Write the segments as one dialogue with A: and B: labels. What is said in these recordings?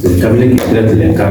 A: C'est le cabinet qui traite les cas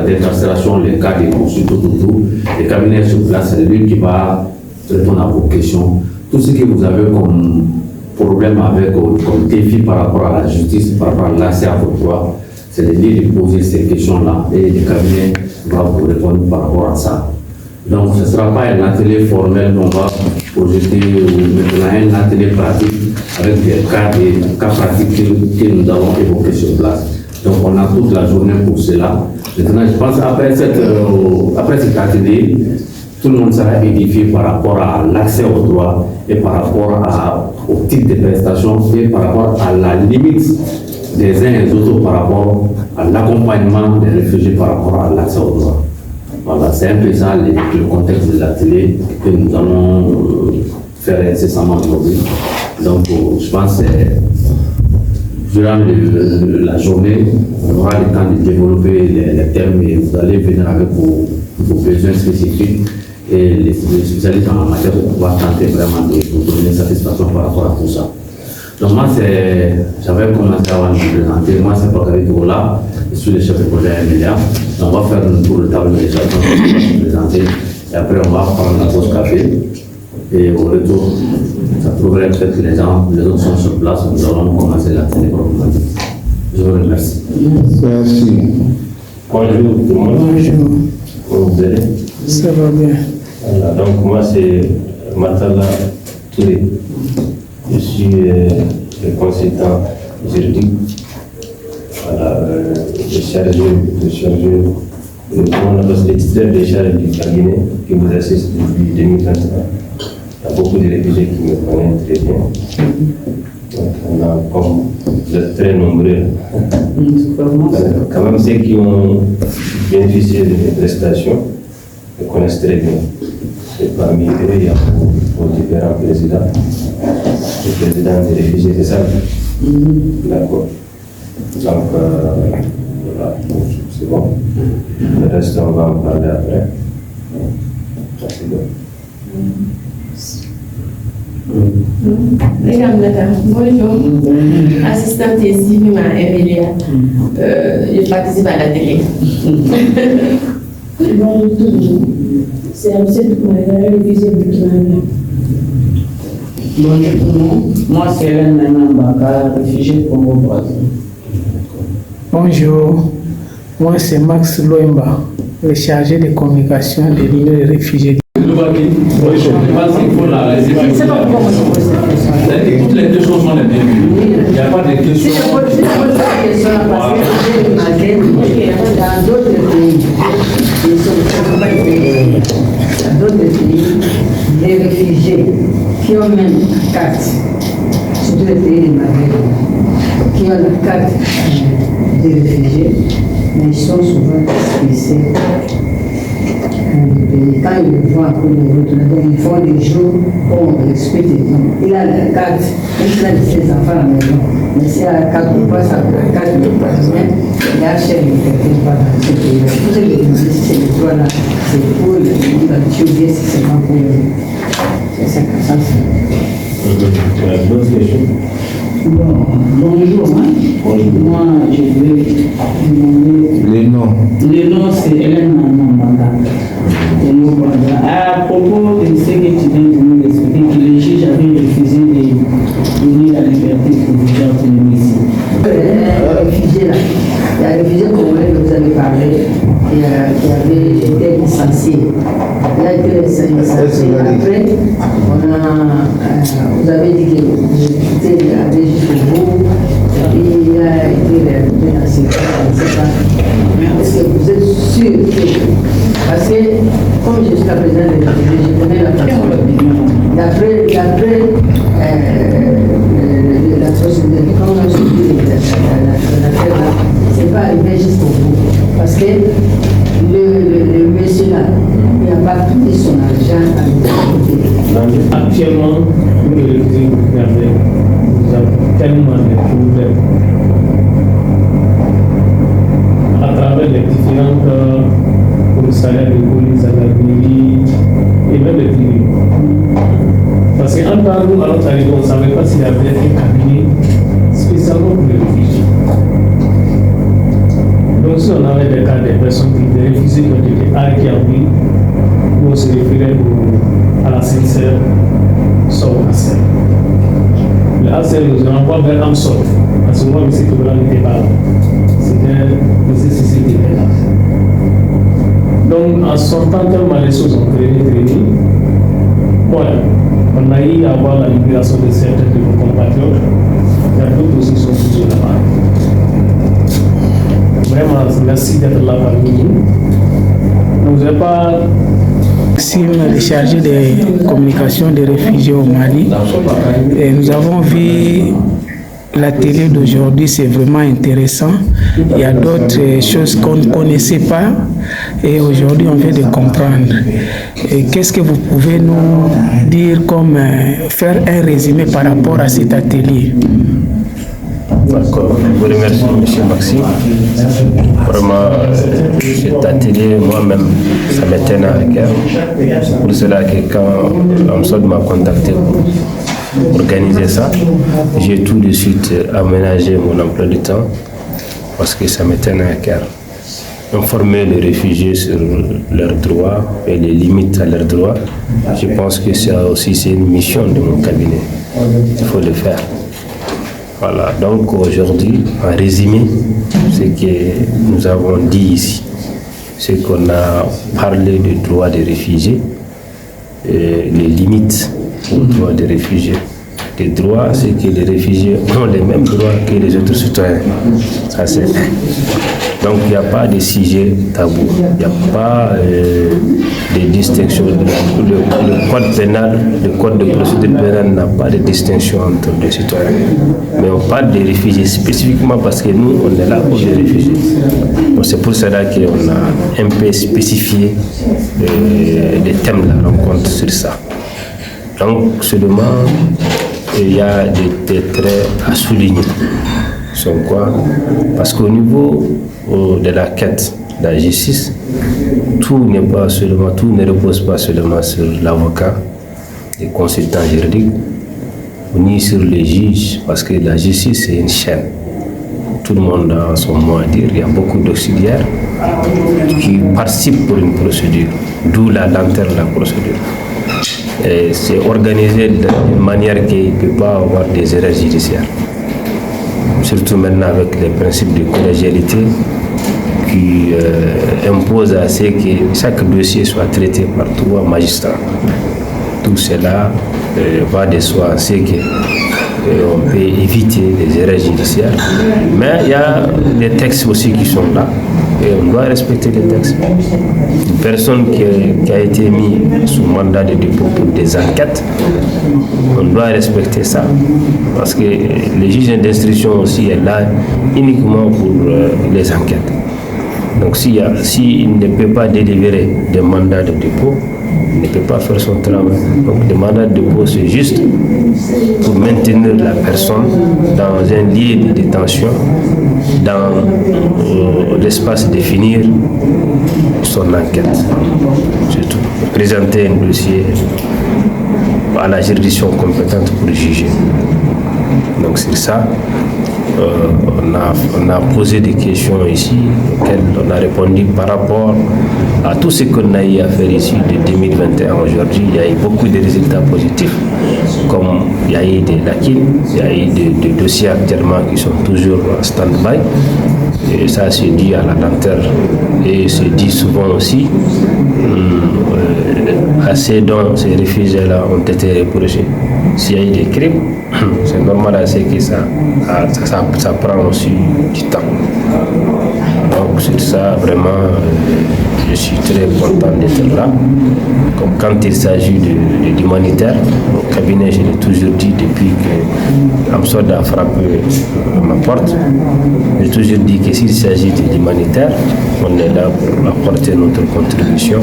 A: d'incarcération, les cas de poursuites, tout. Le cabinet sur place, c'est lui qui va répondre à vos questions. Tout ce que vous avez comme problème avec, comme défi par rapport à la justice, par rapport à l'accès à vos droits, c'est de lui de poser ces questions-là et le cabinet va vous répondre par rapport à ça. Donc ce ne sera pas un atelier formel qu'on va projeter ou maintenant un atelier pratique avec des cas pratiques que nous avons évoqués sur place. Donc on a toute la journée pour cela. Maintenant je pense après cet atelier, tout le monde sera édifié par rapport à l'accès aux droits et par rapport au type de prestations et par rapport à la limite des uns et des autres par rapport à l'accompagnement des réfugiés par rapport à l'accès aux droits. Voilà, c'est un peu ça le contexte de l'atelier que nous allons faire incessamment aujourd'hui. Donc, je pense que durant la journée, on aura le temps de développer les thèmes et vous allez venir avec vos besoins spécifiques et les spécialistes en matière de pouvoir tenter vraiment de vous donner satisfaction par rapport à tout ça. Donc moi, j'avais commencé avant de me présenter. Moi, c'est Bakary Togola, je suis le chef de projet MLA. On va faire un tour de table déjà, on va se présenter. Et après, on va prendre la pause café. Et au retour, ça trouverait peut-être que les autres sont sur place. Nous allons commencer la télé proprement. Je vous remercie.
B: Merci.
C: Bonjour tout le monde.
D: Bonjour.
C: Comment vous allez?
D: Ça va bien.
C: Voilà, donc moi, c'est Matala Touré. Je suis le consultant juridique, voilà, le titulaire de charge du cabinet qui vous assiste depuis 2021. Il y a beaucoup de réfugiés qui me connaissent très bien. Donc, on a, comme vous êtes très nombreux, quand même ceux qui ont bénéficié de mes prestations me connaissent très bien. Et parmi eux, il y a vos différents présidents. Le président des réfugiés, c'est ça? D'accord. Donc, voilà, c'est bon. Le reste, on va en parler après. C'est bon.
E: Bonjour, assistante ici, Emilia. Je participe à la télé.
F: Bonjour tout le monde. C'est Amset Maïga, révisé burkinabé.
D: Bonjour tout le monde. Moi, c'est Hélène Mbaka, réfugié Congo-Brazza.
G: Bonjour. Moi, c'est Max Loemba, le chargé de communication de l'Union des réfugiés.
A: Toutes les deux choses sont les bienvenues. Il n'y a pas de questions.
H: Dans d'autres pays, les réfugiés qui ont même la carte, surtout les pays des Maghreb, qui ont la carte des réfugiés, mais ils sont souvent expulsés. Quand ils le voient pour les autres, ils font des jours pour respecter. Il a la carte, il a ses enfants à la maison. Mais si la carte ne passe pas, la carte ne passe pas, il a acheté quelqu'un par ce pays. Vous avez demandé si c'est le droit là, c'est pour le tuer, si c'est pas pour le. C'est ça que ça c'est.
C: D'autres questions?
D: Bonjour, moi je vais demander.
B: Les noms,
D: c'est Hélène Mbaka. À propos de ce que tu viens de nous expliquer, que les juges avaient refusé de donner la liberté provisoire pour les ici.
H: Réfugiés là, il y a un réfugié congolais que vous avez parlé, qui avait été licencié. Il a été licencié. Après, vous avez dit que vous étiez allé jusqu'au bout, et il a été réalité dans la sécurité, je ne sais pas. Mais est-ce que vous êtes sûr que. Parce que, comme jusqu'à présent, je connais la façon. D'après la procédure, comme on se dit, l'affaire là, c'est pas arrivé jusqu'au bout. Parce que le monsieur là, il n'a pas pris son argent à l'autorité.
I: Actuellement, nous les réfugiés burkinabés, nous avons tellement de problèmes à travers les différentes commissariats de police, à la mairie et même les tribunaux. Parce qu'en tant que nous, à notre arrivée, on ne savait pas s'il y avait un cabinet spécialement pour les réfugiés. réfugiés qui ont été arrêtés en ville, nous se référait à la CNCR sur ACR. Le ACR nous renvoie vers Amsot. À ce moment, M. Togola n'était pas là. C'était M. Sissi qui était là. Donc, en sortant tellement les choses ont traîné. Voilà. On a eu à voir la libération de certains de nos compatriotes. Il y a d'autres aussi qui sont toujours là-bas. Vraiment, merci d'être là parmi nous. Vous n'avez pas.
G: Si on est chargé de communication des réfugiés au Mali, et nous avons vu la télé d'aujourd'hui, c'est vraiment intéressant. Il y a d'autres choses qu'on ne connaissait pas et aujourd'hui on vient de comprendre. Et qu'est-ce que vous pouvez nous dire comme faire un résumé par rapport à cet atelier?
C: D'accord, je vous remercie M. Maxime. Vraiment, cet atelier, moi-même, ça me tenait à cœur. Pour cela que quand Amsod m'a contacté pour organiser ça, j'ai tout de suite aménagé mon emploi du temps parce que ça me tenait à cœur. Informer les réfugiés sur leurs droits et les limites à leurs droits, je pense que ça aussi c'est une mission de mon cabinet. Il faut le faire. Voilà, donc aujourd'hui, en résumé, ce que nous avons dit ici, c'est qu'on a parlé des droits des réfugiés, et les limites aux droits des réfugiés. Les droits, c'est que les réfugiés ont les mêmes droits que les autres citoyens. Ça, c'est donc il n'y a pas de sujet tabou, il n'y a pas de distinction. Le code pénal, le code de procédure pénale n'a pas de distinction entre les citoyens. Mais on parle des réfugiés spécifiquement parce que nous, on est là pour les réfugiés. Donc c'est pour cela qu'on a un peu spécifié les thèmes de la rencontre sur ça. Donc seulement, il y a des traits à souligner. Sont quoi? Parce qu'au niveau de la quête de la justice, tout ne repose pas seulement sur l'avocat, les consultants juridiques, ni sur les juges, parce que la justice c'est une chaîne. Tout le monde a son mot à dire. Il y a beaucoup d'auxiliaires qui participent pour une procédure, d'où la lenteur de la procédure. Et c'est organisé d'une manière qu'il ne peut pas avoir des erreurs judiciaires. Surtout maintenant avec les principes de collégialité qui imposent à ce que chaque dossier soit traité par 3 magistrats. Tout cela va de soi, c'est qu'on peut éviter les erreurs judiciaires. Mais il y a des textes aussi qui sont là et on doit respecter les textes. Une personne qui a été mise sous mandat de dépôt pour des enquêtes, on doit respecter ça. Parce que le juge d'instruction aussi est là uniquement pour les enquêtes. Donc s'il ne peut pas délivrer des mandats de dépôt, il ne peut pas faire son travail. Donc le mandat de dépôt, c'est juste pour maintenir la personne dans un lieu de détention, dans l'espace de finir son enquête. C'est tout. Présenter un dossier à la juridiction compétente pour juger. Donc c'est ça. On a posé des questions ici auxquelles on a répondu par rapport à tout ce qu'on a eu à faire ici de 2021 aujourd'hui. Il y a eu beaucoup de résultats positifs, comme il y a eu des lacunes, il y a eu des dossiers actuellement qui sont toujours en stand-by. Et ça c'est dû à la lenteur. Et c'est dit souvent aussi à ces dons, ces réfugiés-là ont été reprochés. S'il y a eu des crimes, c'est normal à ce que ça prend aussi du temps. Donc sur ça, vraiment, je suis très content d'être là. Comme quand il s'agit de l'humanitaire, au cabinet, je l'ai toujours dit depuis que Amsod a frappé ma porte, j'ai toujours dit que s'il s'agit de l'humanitaire, on est là pour apporter notre contribution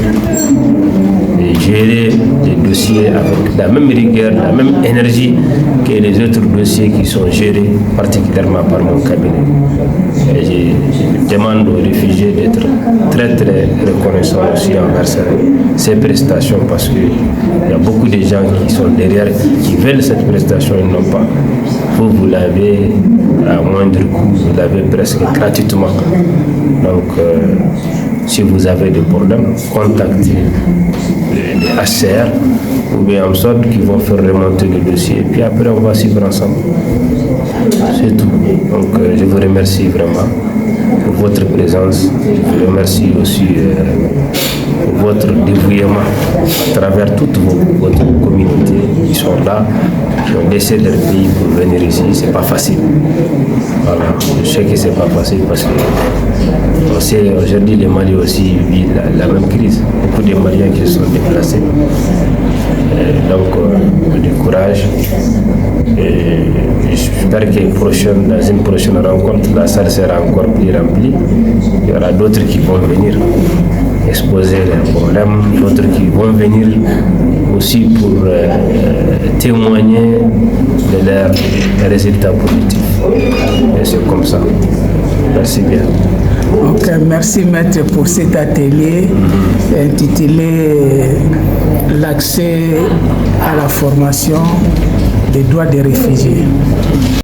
C: et gérer les dossiers avec la même rigueur, la même énergie que les autres dossiers qui sont gérés particulièrement par mon cabinet. Et je demande aux réfugiés d'être très très reconnaissants aussi envers ces prestations parce qu'il y a beaucoup de gens qui sont derrière, qui veulent cette prestation, ils n'ont pas. Vous l'avez à moindre coût, vous l'avez presque gratuitement. Donc si vous avez des problèmes, contactez les HCR ou bien en sorte qu'ils vont faire remonter le dossier et puis après on va suivre ensemble. C'est tout. Donc je vous remercie vraiment pour votre présence. Je vous remercie aussi pour votre dévouement à travers toute votre communauté qui sont là, qui ont laissé leur pays pour venir ici. C'est pas facile. Voilà. Je sais que c'est pas facile parce que on sait aujourd'hui le Mali aussi vit la même crise. Beaucoup de Maliens qui se sont déplacés. Donc du courage. Et j'espère que dans une prochaine rencontre, la salle sera encore plus remplie. Il y aura d'autres qui vont venir exposer leurs problèmes, d'autres qui vont venir aussi pour témoigner de leurs résultats positifs. Et c'est comme ça. Merci bien.
G: Ok, merci maître pour cet atelier intitulé l'accès à la formation des droits des réfugiés.